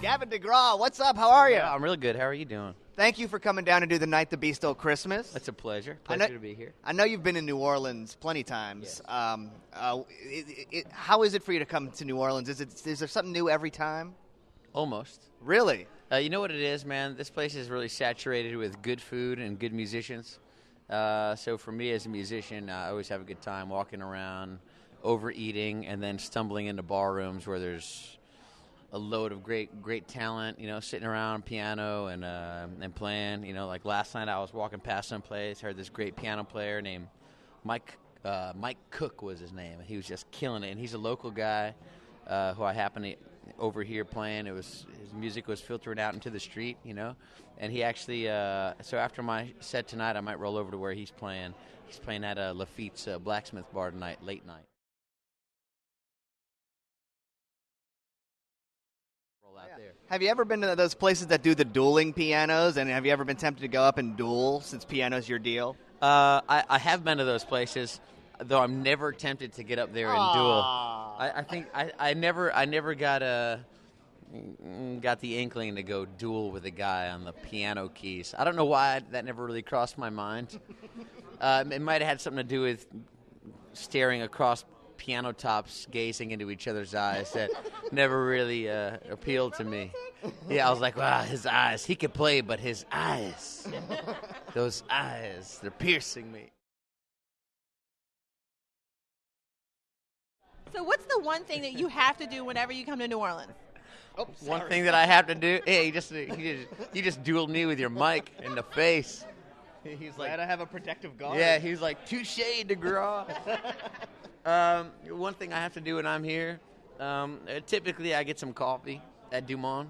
Gavin DeGraw, what's up? How are you? I'm really good. How are you doing? Thank you for coming down to do the Night the Bee Stole Christmas. It's a pleasure. Pleasure to be here. I know you've been in New Orleans plenty times. Yes. How is it for you to come to New Orleans? Is there something new every time? Almost. Really? You know what it is, man? This place is really saturated with good food and good musicians. So for me as a musician, I always have a good time walking around, overeating, and then stumbling into bar rooms where there's a load of great talent, sitting around piano and playing. Like last night I was walking past some place, heard this great piano player named Mike Cook was his name. He was just killing it, and he's a local guy who I happened to overhear playing. His music was filtering out into the street, and he actually. So after my set tonight, I might roll over to where he's playing. He's playing at Lafitte's Blacksmith Bar tonight, late night. There. Have you ever been to those places that do the dueling pianos, and have you ever been tempted to go up and duel since piano's your deal? I have been to those places, though I'm never tempted to get up there and duel. I think I never got the inkling to go duel with a guy on the piano keys. I don't know why that never really crossed my mind. It might have had something to do with staring across piano tops, gazing into each other's eyes. That never really appealed to me. Yeah, I was like, wow, his eyes. He could play, but his eyes, those eyes, they're piercing me. So what's the one thing that you have to do whenever you come to New Orleans? Oh, one thing that I have to do? Hey, you just dueled me with your mic in the face. He's like, glad I have a protective guard. Yeah, he's like, touche, DeGraw. One thing I have to do when I'm here, typically I get some coffee at Dumont,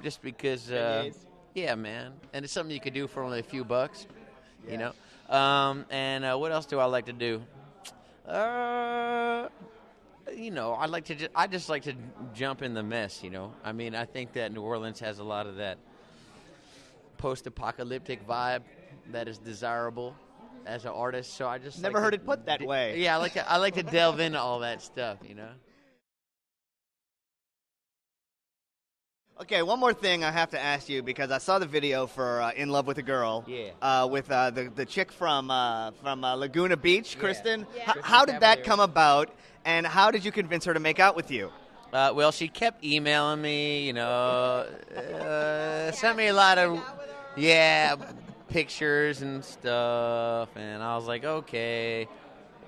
just because, yeah, man. And it's something you could do for only a few bucks, And what else do I like to do? I just like to jump in the mess, I mean, I think that New Orleans has a lot of that post-apocalyptic vibe that is desirable as an artist, so I just never heard it put that way. Yeah, I like to delve into all that stuff, Okay, one more thing I have to ask you, because I saw the video for "In Love with a Girl." Yeah. With the chick from Laguna Beach, Kristen. Yeah. How did that come about, and how did you convince her to make out with you? Well, she kept emailing me, sent me a lot of pictures and stuff, and I was like, okay,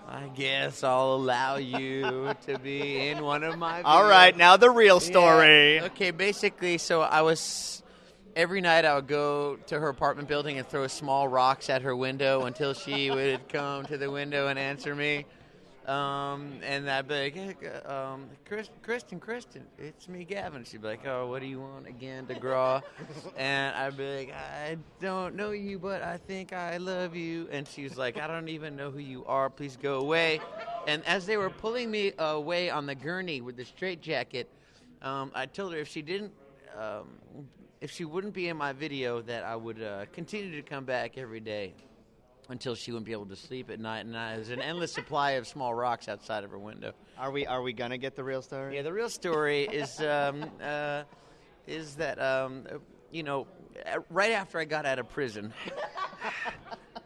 I guess I'll allow you to be in one of my videos. All right, now the real story. Yeah. Okay, basically, so every night I would go to her apartment building and throw small rocks at her window until she would come to the window and answer me. And I'd be like, hey, Kristen, it's me, Gavin. She'd be like, oh, what do you want again, DeGraw? And I'd be like, I don't know you, but I think I love you. And she was like, I don't even know who you are. Please go away. And as they were pulling me away on the gurney with the straitjacket, I told her if she wouldn't be in my video, that I would continue to come back every day until she wouldn't be able to sleep at night, and there's an endless supply of small rocks outside of her window. Are we gonna get the real story? Yeah, the real story is that right after I got out of prison,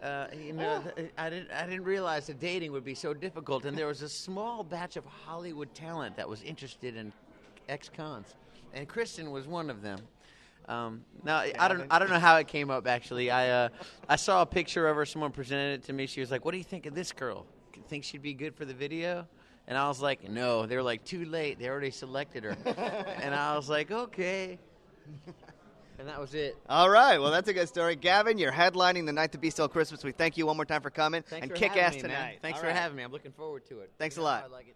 I didn't realize that dating would be so difficult, and there was a small batch of Hollywood talent that was interested in ex-cons, and Kristen was one of them. Now I don't know how it came up. Actually, I saw a picture of her. Someone presented it to me. She was like, "What do you think of this girl? Think she'd be good for the video?" And I was like, "No." They were like, "Too late. They already selected her." And I was like, "Okay." And that was it. All right. Well, that's a good story, Gavin. You're headlining the Night to Be Still Christmas. We thank you one more time for coming. Thanks and for kick having ass me, tonight. Man. Thanks All for right. having me. I'm looking forward to it. Thanks a lot. I like it.